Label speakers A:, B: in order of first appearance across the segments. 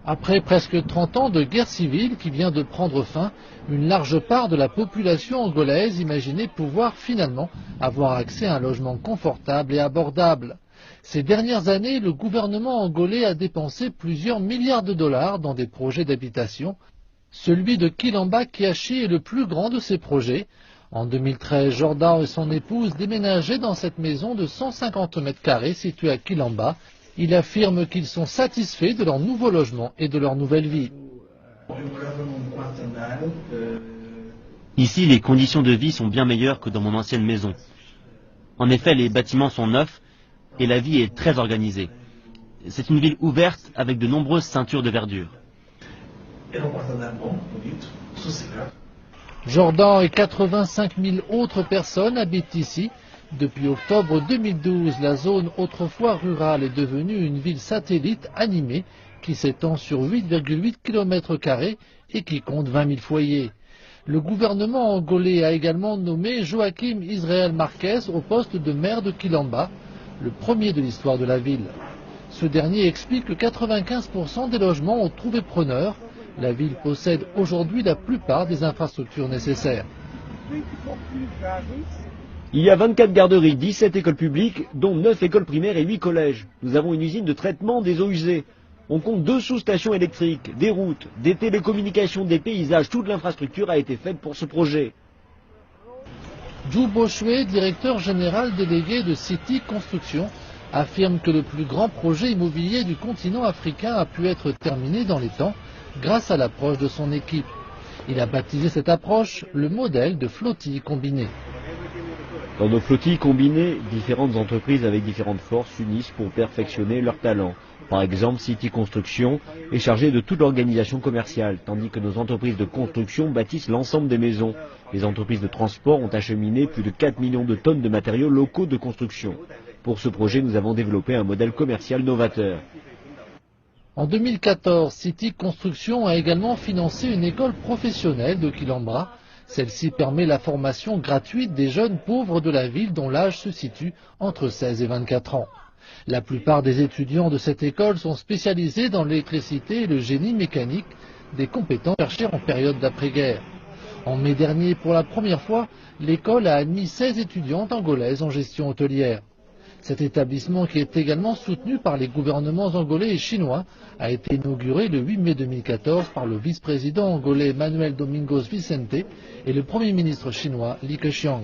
A: Après presque 30 ans de guerre civile qui vient de prendre fin, une large part de la population angolaise imaginait pouvoir finalement avoir accès à un logement confortable et abordable. Ces dernières années, le gouvernement angolais a dépensé plusieurs milliards de dollars dans des projets d'habitation. Celui de Kilamba Kiachi est le plus grand de ces projets. En 2013, Jordan et son épouse déménageaient dans cette maison de 150 mètres carrés située à Kilamba. Il affirme qu'ils sont satisfaits de leur nouveau logement et de leur nouvelle vie.
B: Ici, les conditions de vie sont bien meilleures que dans mon ancienne maison. En effet, les bâtiments sont neufs et la vie est très organisée. C'est une ville ouverte avec de nombreuses ceintures de verdure.
A: Jordan et 85 000 autres personnes habitent ici. Depuis octobre 2012, la zone autrefois rurale est devenue une ville satellite animée qui s'étend sur 8,8 km² et qui compte 20 000 foyers. Le gouvernement angolais a également nommé Joaquim Israel Marquez au poste de maire de Kilamba, le premier de l'histoire de la ville. Ce dernier explique que 95% des logements ont trouvé preneur. La ville possède aujourd'hui la plupart des infrastructures nécessaires.
C: Il y a 24 garderies, 17 écoles publiques, dont 9 écoles primaires et 8 collèges. Nous avons une usine de traitement des eaux usées. On compte 2 sous-stations électriques, des routes, des télécommunications, des paysages. Toute l'infrastructure a été faite pour ce projet.
A: Zhu Boshwe, directeur général délégué de City Construction, affirme que le plus grand projet immobilier du continent africain a pu être terminé dans les temps grâce à l'approche de son équipe. Il a baptisé cette approche le modèle de flottille combinée.
C: Dans nos flottilles combinées, différentes entreprises avec différentes forces s'unissent pour perfectionner leurs talents. Par exemple, City Construction est chargée de toute l'organisation commerciale, tandis que nos entreprises de construction bâtissent l'ensemble des maisons. Les entreprises de transport ont acheminé plus de 4 millions de tonnes de matériaux locaux de construction. Pour ce projet, nous avons développé un modèle commercial novateur.
A: En 2014, City Construction a également financé une école professionnelle de Kilamba. Celle-ci permet la formation gratuite des jeunes pauvres de la ville dont l'âge se situe entre 16 et 24 ans. La plupart des étudiants de cette école sont spécialisés dans l'électricité et le génie mécanique, des compétences cherchées en période d'après-guerre. En mai dernier, pour la première fois, l'école a admis 16 étudiantes angolaises en gestion hôtelière. Cet établissement, qui est également soutenu par les gouvernements angolais et chinois, a été inauguré le 8 mai 2014 par le vice-président angolais Manuel Domingos Vicente et le premier ministre chinois Li Keqiang.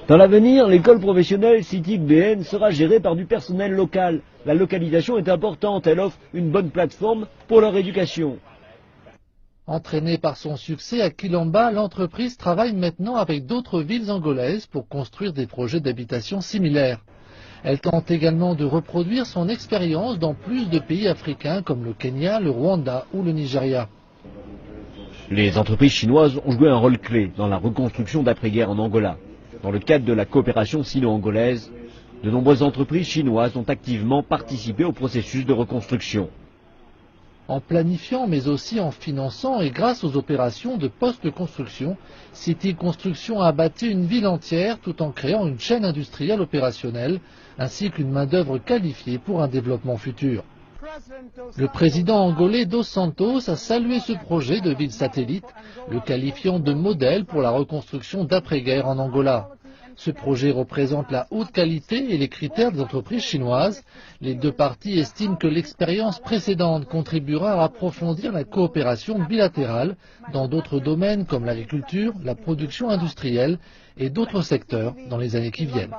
C: Dans l'avenir, l'école professionnelle City BN sera gérée par du personnel local. La localisation est importante, elle offre une bonne plateforme pour leur éducation.
A: Entraînée par son succès à Kilamba, l'entreprise travaille maintenant avec d'autres villes angolaises pour construire des projets d'habitation similaires. Elle tente également de reproduire son expérience dans plus de pays africains comme le Kenya, le Rwanda ou le Nigeria.
C: Les entreprises chinoises ont joué un rôle clé dans la reconstruction d'après-guerre en Angola. Dans le cadre de la coopération sino-angolaise, de nombreuses entreprises chinoises ont activement participé au processus de reconstruction.
A: En planifiant mais aussi en finançant et grâce aux opérations de post-construction, City Construction a bâti une ville entière tout en créant une chaîne industrielle opérationnelle ainsi qu'une main-d'œuvre qualifiée pour un développement futur. Le président angolais Dos Santos a salué ce projet de ville satellite, le qualifiant de modèle pour la reconstruction d'après-guerre en Angola. Ce projet représente la haute qualité et les critères des entreprises chinoises. Les deux parties estiment que l'expérience précédente contribuera à approfondir la coopération bilatérale dans d'autres domaines comme l'agriculture, la production industrielle et d'autres secteurs dans les années qui viennent.